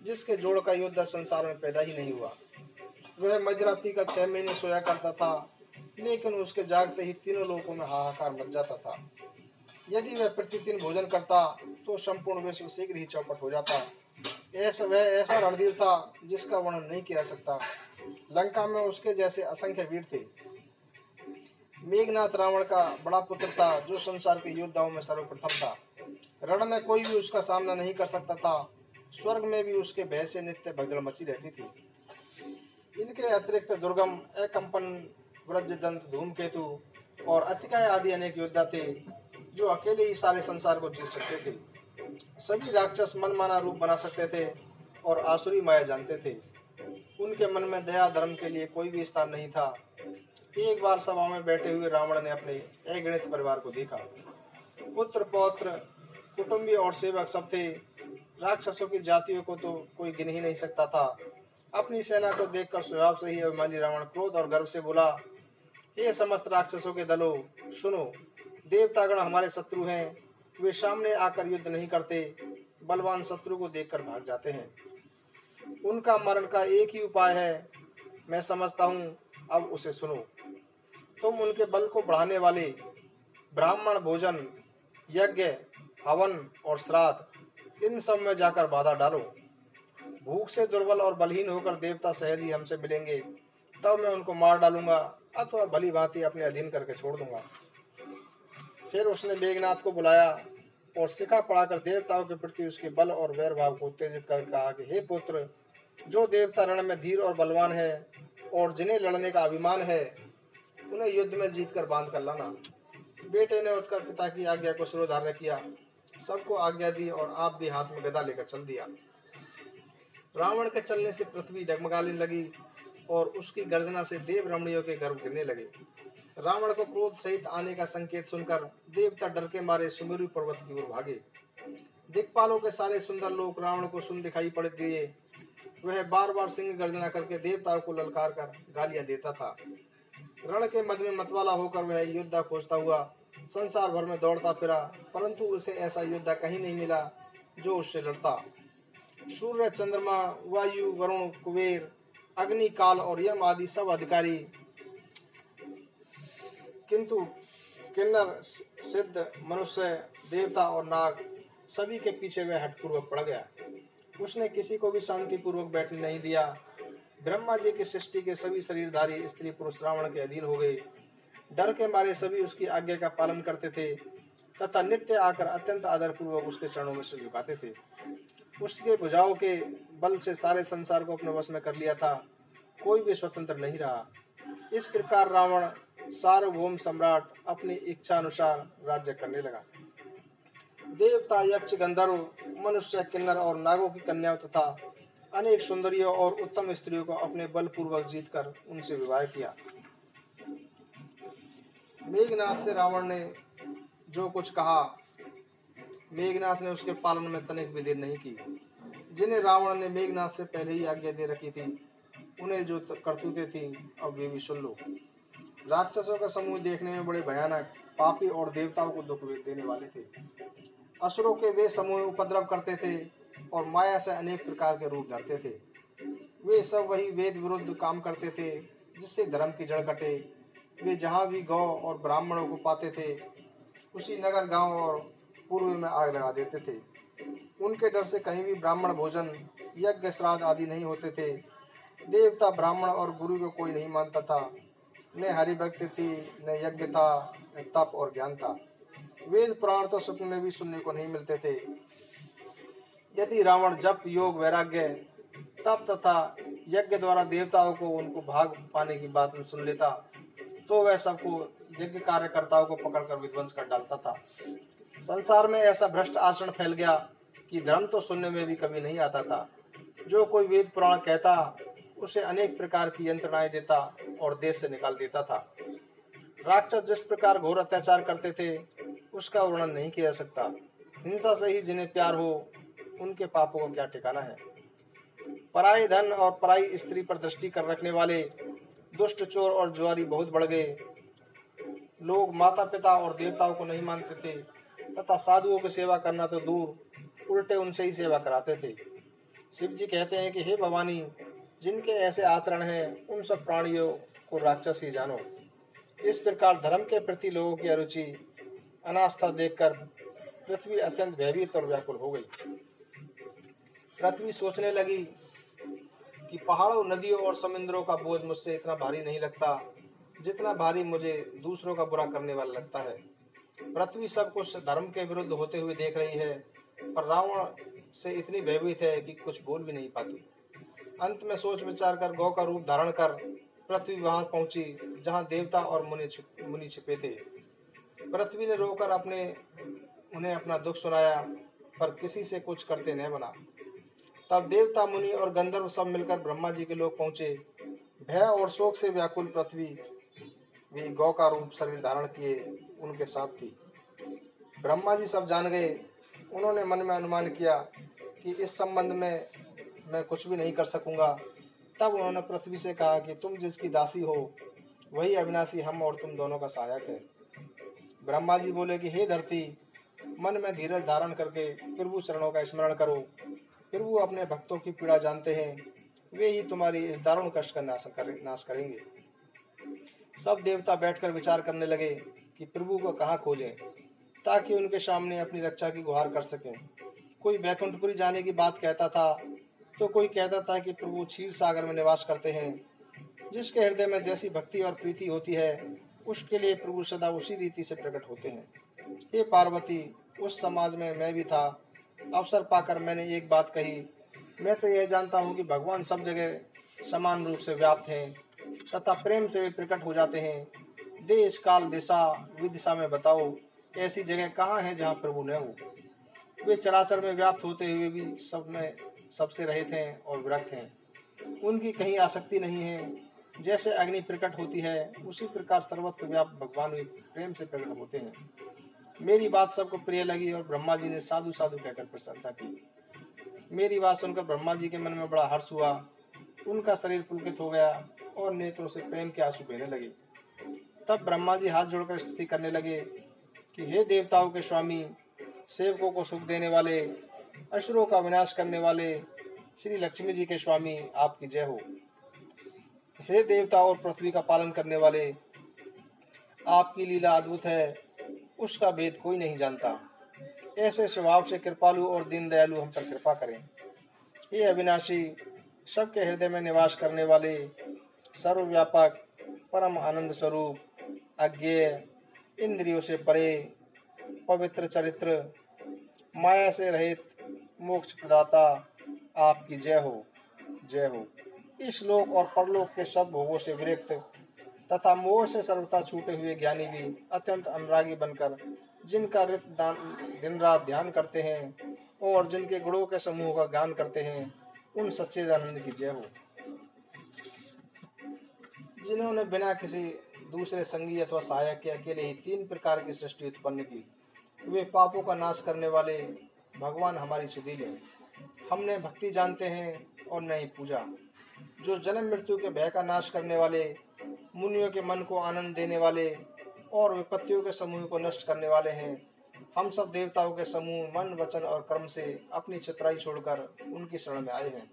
जिसके जोड़ का योद्धा संसार में पैदा ही नहीं हुआ। वह मदिरा पीकर 6 महीने सोया करता था, लेकिन उसके जागते ही तीनों लोकों में हाहाकार मच जाता था। यदि वह प्रतिदिन भोजन करता तो संपूर्ण विश्व शीघ्र ही चौपट हो जाता। वह ऐसा रणधीर था जिसका वर्णन नहीं किया जा सकता। लंका में उसके जैसे असंख्य वीर थे। मेघनाथ रावण का बड़ा पुत्र था, जो संसार के योद्धाओं में सर्वप्रथम था। रण में कोई भी उसका सामना नहीं कर सकता था। स्वर्ग में भी उसके भय से नित्य भगदड़ मची रहती थी। इनके अतिरिक्त दुर्गम, अकंपन, वज्रदंत, धूमकेतु और अतिकाय आदि अनेक योद्धा थे, जो अकेले ही सारे संसार को जीत सकते थे। सभी राक्षस मनमाना रूप बना सकते थे और आसुरी माया जानते थे। उनके मन में दया धर्म के लिए कोई भी स्थान नहीं था। एक बार सभा में बैठे हुए रावण ने अपने अगणित परिवार को देखा। पुत्र, पौत्र, कुटुंबी और सेवक सब थे। राक्षसों की जातियों को तो कोई गिन ही नहीं सकता था। अपनी सेना को देखकर स्वभाव से ही अभिमानी रावण क्रोध और गर्व से बोला, हे समस्त राक्षसों के दलों, सुनो, देवतागण हमारे शत्रु हैं। वे सामने आकर युद्ध नहीं करते, बलवान शत्रु को देखकर भाग जाते हैं। उनका मरण का एक ही उपाय है, मैं समझता हूँ, अब उसे सुनो। तुम उनके बल को बढ़ाने वाले ब्राह्मण भोजन, यज्ञ, हवन और श्राद्ध, इन सब में जाकर बाधा डालो। भूख से दुर्बल और बलहीन होकर देवता सहज ही हमसे मिलेंगे, तब मैं उनको मार डालूंगा अथवा भली भांति अपने अधीन करके छोड़ दूंगा। फिर उसने मेघनाथ को बुलाया और शिखा पढ़ाकर देवताओं के प्रति उसके बल और वैर भाव को उत्तेजित कर कहा कि हे पुत्र, जो देवता रण में धीर और बलवान है और जिन्हें लड़ने का अभिमान है, उन्हें युद्ध में जीत कर बांध कर लाना। बेटे ने उठकर पिता की आज्ञा को शिरोधार्य किया, सबको आज्ञा दी और आप भी हाथ में गदा लेकर चल दिया। रावण के चलने से पृथ्वी डगमगाने लगी और उसकी गर्जना से देव रमणियों के गर्भ गिरने लगे। रावण को क्रोध सहित आने का संकेत सुनकर देवता डर के मारे सुमेरु पर्वत की ओर भागे। दिक्पालों के सारे सुंदर लोग रावण को सुन दिखाई पड़ दिए। वह बार बार सिंह गर्जना करके देवताओं को ललकार कर गालियां देता था। रण के मध्य में मतवाला होकर वह योद्धा खोजता हुआ संसार भर में दौड़ता फिरा, परंतु उसे ऐसा योद्धा कहीं नहीं मिला जो उससे लड़ता। सूर्य, चंद्रमा, वायु, वरुण, कुबेर, अग्नि, काल और यम आदि सब अधिकारी, किंतु किन्नर, सिद्ध, मनुष्य, देवता और नाग सभी के पीछे वह हठपूर्वक पड़ गया। उसने किसी को भी शांतिपूर्वक बैठने नहीं दिया। ब्रह्मा जी की सृष्टि के सभी शरीरधारी स्त्री पुरुष रावण के अधीन हो गए। डर के मारे सभी उसकी आज्ञा का पालन करते थे तथा नित्य आकर अत्यंत आदरपूर्वक उसके चरणों में सिर झुकाते थे। उसके भुजाओं के बल से सारे संसार को अपने वश में कर लिया था, कोई भी स्वतंत्र नहीं रहा। इस प्रकार रावण सार्वभौम सम्राट अपनी इच्छा अनुसार राज्य करने लगा। देवता, यक्ष, गंधर्व, मनुष्य, किन्नर और नागों की कन्याओं तथा अनेक सुंदरियों और उत्तम स्त्रियों को अपने बलपूर्वक जीतकर उनसे विवाह किया। मेघनाथ से रावण ने जो कुछ कहा, मेघनाथ ने उसके पालन में तनिक भी देर नहीं की। जिन्हें रावण ने मेघनाथ से पहले ही आज्ञा दे रखी थी, उन्हें जो करतूतें थीं, अब वे भी सुन लो। राक्षसों का समूह देखने में बड़े भयानक, पापी और देवताओं को दुख देने वाले थे। असुरों के वे समूह उपद्रव करते थे और माया से अनेक प्रकार के रूप धरते थे। वे सब वही वेद विरुद्ध काम करते थे जिससे धर्म की जड़ कटे। वे जहाँ भी गौ और ब्राह्मणों को पाते थे उसी नगर, गांव और पूर्व में आग लगा देते थे। उनके डर से कहीं भी ब्राह्मण भोजन, यज्ञ, श्राद्ध आदि नहीं होते थे। देवता, ब्राह्मण और गुरु को कोई नहीं मानता था। न हरि भक्ति थी, न यज्ञ था, न तप और ज्ञान था। वेद पुराण तो स्वप्न में भी सुनने को नहीं मिलते थे। यदि रावण जप, योग, वैराग्य, तप तथा यज्ञ द्वारा देवताओं को उनको भाग पाने की बात सुन लेता तो वह सबको, यज्ञ कार्यकर्ताओं को पकड़कर विध्वंस कर डालता था। संसार में ऐसा भ्रष्ट आचरण फैल गया कि धर्म तो सुनने में भी कभी नहीं आता था। जो कोई वेद पुराण कहता उसे अनेक प्रकार की यंत्रणाएं देता और देश से निकाल देता था। राक्षस जिस प्रकार घोर अत्याचार करते थे उसका वर्णन नहीं किया जा सकता। हिंसा से ही जिन्हें प्यार हो उनके पापों का क्या ठिकाना है। पराई धन और पराई स्त्री पर दृष्टि कर रखने वाले दुष्ट, चोर और जुआरी बहुत बढ़ गए। लोग माता पिता और देवताओं को नहीं मानते थे तथा साधुओं की सेवा करना तो दूर, उल्टे उनसे ही सेवा कराते थे। शिव जी कहते हैं कि हे भवानी, जिनके ऐसे आचरण हैं उन सब प्राणियों को राक्षस ही जानो। इस प्रकार धर्म के प्रति लोगों की अरुचि, अनास्था देखकर पृथ्वी अत्यंत भयभीत और व्याकुल हो गई। पृथ्वी सोचने लगी कि पहाड़ों, नदियों और समुद्रों का बोझ मुझसे इतना भारी नहीं लगता जितना भारी मुझे दूसरों का बुरा करने वाला लगता है। पृथ्वी सब कुछ धर्म के विरुद्ध होते हुए देख रही है, पर रावण से इतनी भयभीत है कि कुछ बोल भी नहीं पाती। अंत में सोच विचार कर गौ का रूप धारण कर पृथ्वी वहां पहुंची जहां देवता और मुनि छिपे थे। पृथ्वी ने रोकर उन्हें अपना दुख सुनाया, पर किसी से कुछ करते न बना। तब देवता, मुनि और गंधर्व सब मिलकर ब्रह्मा जी के लोग पहुंचे। भय और शोक से व्याकुल पृथ्वी भी गौ का रूप शरीर धारण किए उनके साथ थी। ब्रह्मा जी सब जान गए। उन्होंने मन में अनुमान किया कि इस संबंध में मैं कुछ भी नहीं कर सकूंगा। तब उन्होंने पृथ्वी से कहा कि तुम जिसकी दासी हो वही अविनाशी हम और तुम दोनों का सहायक है। ब्रह्मा जी बोले कि हे धरती, मन में धीरज धारण करके प्रभु चरणों का स्मरण करो। प्रभु अपने भक्तों की पीड़ा जानते हैं, वे ही तुम्हारी इस दारुण कष्ट का नाश करेंगे। सब देवता बैठकर विचार करने लगे कि प्रभु को कहाँ खोजें ताकि उनके सामने अपनी रक्षा की गुहार कर सकें। कोई बैकुंठपुरी जाने की बात कहता था तो कोई कहता था कि प्रभु क्षीर सागर में निवास करते हैं। जिसके हृदय में जैसी भक्ति और प्रीति होती है उसके लिए प्रभु सदा उसी रीति से प्रकट होते हैं। हे पार्वती, उस समाज में मैं भी था। अवसर पाकर मैंने एक बात कही। मैं तो यह जानता हूँ कि भगवान सब जगह समान रूप से व्याप्त हैं तथा प्रेम से वे प्रकट हो जाते हैं। देश, काल, दिशा, विदिशा में बताओ ऐसी जगह कहाँ है जहाँ प्रभु न हो। वे चराचर में व्याप्त होते हुए भी सब में सबसे रहित हैं और विरक्त हैं। उनकी कहीं आसक्ति नहीं है। जैसे अग्नि प्रकट होती है उसी प्रकार सर्वत्र व्याप्त भगवान भी प्रेम से प्रकट होते हैं। मेरी बात सबको प्रिय लगी और ब्रह्मा जी ने साधु साधु कहकर प्रशंसा की। मेरी बात सुनकर ब्रह्मा जी के मन में बड़ा हर्ष हुआ। उनका शरीर पुलकित हो गया और नेत्रों से प्रेम के आंसू बहने लगे। तब ब्रह्मा जी हाथ जोड़कर स्तुति करने लगे कि हे देवताओं के स्वामी, सेवकों को सुख देने वाले, असुरों का विनाश करने वाले श्री लक्ष्मी जी के स्वामी, आपकी जय हो। हे देवता और पृथ्वी का पालन करने वाले, आपकी लीला अद्भुत है, उसका भेद कोई नहीं जानता। ऐसे स्वभाव से कृपालु और दीन दयालु हम पर कृपा करें। हे अविनाशी, सबके हृदय में निवास करने वाले, सर्वव्यापक, परम आनंद स्वरूप, अज्ञेय, इंद्रियों से परे, पवित्र चरित्र, माया से रहित, मोक्ष प्रदाता, आपकी जय हो, जय हो। इस लोक और परलोक के सब भोगों से विरक्त तथा मोह से सर्वथा छूटे हुए ज्ञानी भी अत्यंत अनुरागी बनकर जिनका दिन रात ध्यान करते हैं और जिनके गुणों के समूह का गान करते हैं, उन सच्चिदानंद की जय हो। जिन्होंने बिना किसी दूसरे संगी अथवा सहायक के अकेले ही 3 प्रकार की सृष्टि उत्पन्न की, वे पापों का नाश करने वाले भगवान हमारी सुधील हैं। हमने भक्ति जानते हैं और नहीं पूजा। जो जन्म मृत्यु के भय का नाश करने वाले, मुनियों के मन को आनंद देने वाले और विपत्तियों के समूह को नष्ट करने वाले हैं, हम सब देवताओं के समूह मन वचन और कर्म से अपनी चतुराई छोड़कर उनकी शरण में आए हैं।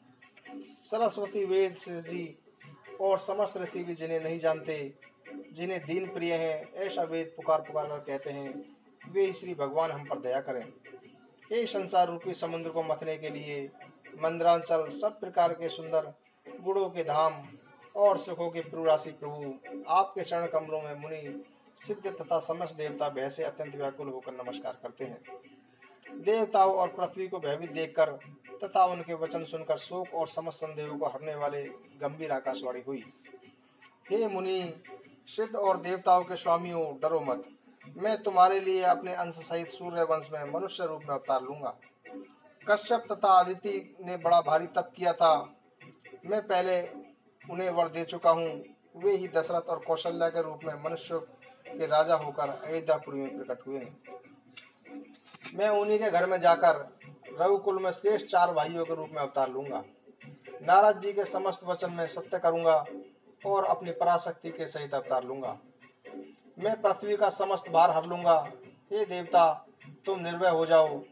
सरस्वती, वेद, शेष जी और समस्त ऋषि भी जिन्हें नहीं जानते, जिन्हें दीन प्रिय हैं, ऐसा वेद पुकार पुकार कर कहते हैं, वे श्री भगवान हम पर दया करें। ये संसार रूपी समुद्र को मथने के लिए मंद्रांचल, सब प्रकार के सुंदर गुणों के धाम और सुखों के प्रभु प्रभु, आपके चरण कमलों में मुनि, सिद्ध तथा समस्त देवता भय से अत्यंत व्याकुल होकर नमस्कार करते हैं। देवताओं और पृथ्वी को भयभीत देखकर तथा उनके वचन सुनकर शोक और समस्त संदेहों को हरने वाले गंभीर आकाशवाणी हुई। हे मुनि, सिद्ध और देवताओं के स्वामियों, डरो मत। मैं तुम्हारे लिए अपने अंश सहित सूर्य वंश में मनुष्य रूप में अवतार लूंगा। कश्यप तथा अदिति ने बड़ा भारी तप किया था, मैं पहले उन्हें वर दे चुका हूँ। वे ही दशरथ और कौशल्या के रूप में मनुष्य के राजा होकर अयोध्यापुरी में प्रकट हुए। मैं उन्हीं के घर में जाकर रघुकुल में श्रेष्ठ 4 भाइयों के रूप में अवतार लूंगा। नारद जी के समस्त वचन में सत्य करूंगा और अपनी पराशक्ति के सहित अवतार लूंगा। मैं पृथ्वी का समस्त भार हर लूंगा। हे देवता, तुम निर्भय हो जाओ।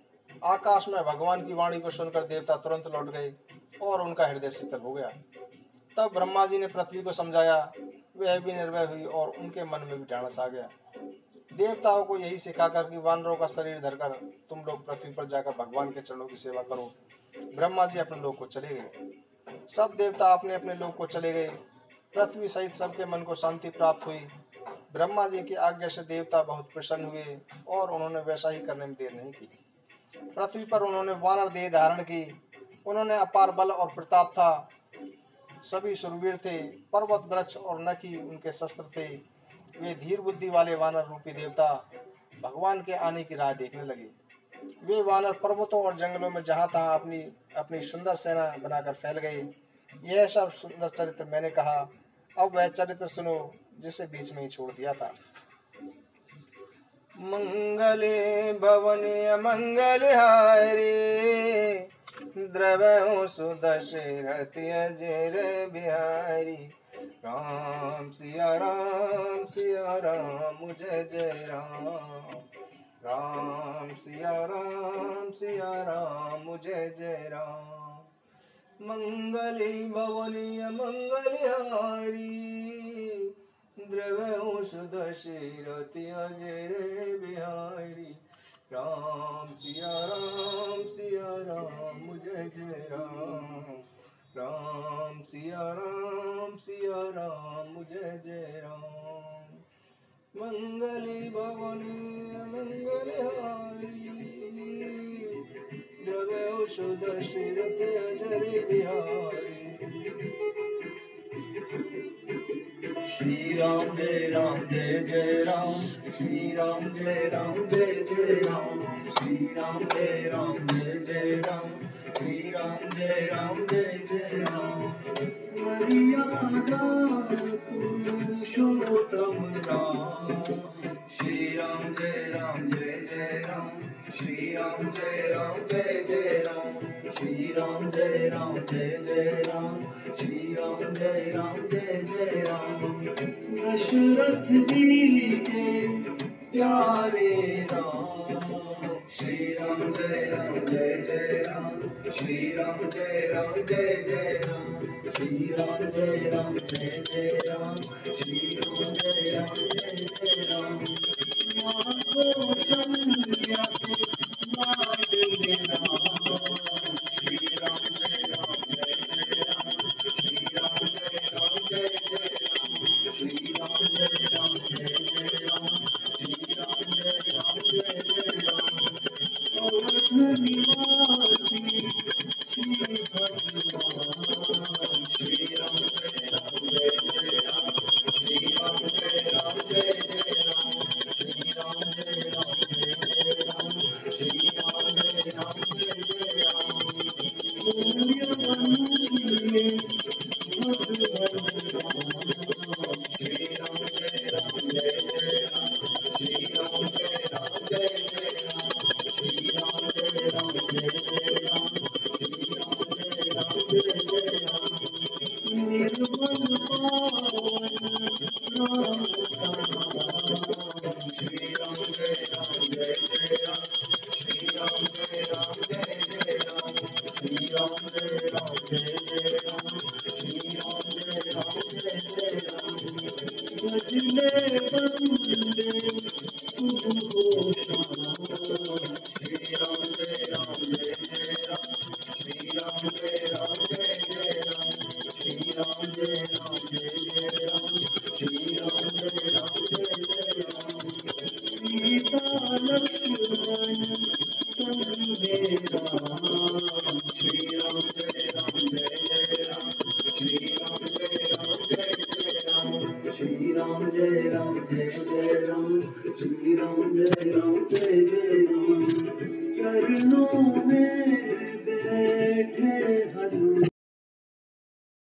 आकाश में भगवान की वाणी को सुनकर देवता तुरंत लौट गए और उनका हृदय शीतल हो गया। तब ब्रह्मा जी ने पृथ्वी को समझाया, वह भी निर्भय हुई और उनके मन में भी ढाढ़स आ गया। देवताओं को यही सिखाकर कि वानरों का शरीर धरकर तुम लोग पृथ्वी पर जाकर भगवान के चरणों की सेवा करो, ब्रह्मा जी अपने लोक को चले गए। सब देवता अपने अपने लोक को चले गए। पृथ्वी सहित सबके मन को शांति प्राप्त हुई। ब्रह्मा जी की आज्ञा से देवता बहुत प्रसन्न हुए और उन्होंने वैसा ही करने में देर नहीं की। पृथ्वी पर उन्होंने वानर देह धारण की। उन्होंने अपार बल और प्रताप था, सभी शूरवीर थे। पर्वत, वृक्ष और नखी उनके शस्त्र थे। वे धीर बुद्धि वाले वानर रूपी देवता भगवान के आने की राह देखने लगे। वे वानर पर्वतों और जंगलों में जहाँ तहाँ अपनी अपनी सुंदर सेना बनाकर फैल गए। यह सब सुंदर चरित्र मैंने कहा। अब वह चरित्र सुनो जिसे बीच में ही छोड़ दिया था। मंगले भवने अमंगल हारे, द्रवो सुदशरथ अजर बिहारी। राम सिया राम जय जय राम। राम सिया राम जय जय राम। मंगले भवने अमंगल हारी, द्रवो सुदशरथ अजर बिहारी। राम सिया राम जय जय राम। राम सिया राम जय जय राम। मंगले भवने मंगल हारी, द्रवो सुदशरथ अजर बिहारी। श्री राम जय जय राम। श्री राम जय जय राम। श्री राम जय जय राम। श्री राम जय जय राम। मर्यादा पुरुषोत्तम राम। श्री राम जय जय राम। श्री राम जय जय राम। श्री राम जय जय राम। श्री राम जय जय राम। दशरथ जी के प्यारे राम। श्री राम जय जय राम। श्री राम जय जय राम। श्री राम जय जय राम। श्री राम जय जय राम। माँ को संज्ञा मात देना। श्री राम जय जय राम। श्री राम जय जय राम। श्री राम जय जय राम। श्री राम जय जय राम। अवध निवासी श्री भगवान। श्री राम जय जय राम। श्री राम जय जय राम। श्री राम जय जय राम। श्री राम जय जय राम। सूर्य वंदे भगवान। श्री राम जय जय राम। श्री राम जय जय राम। श्री राम जय जय राम। श्री राम जय जय Ram. Jai Ram, Jai Ram, Jai Ram, Jai Ram, Jai Ram, Jai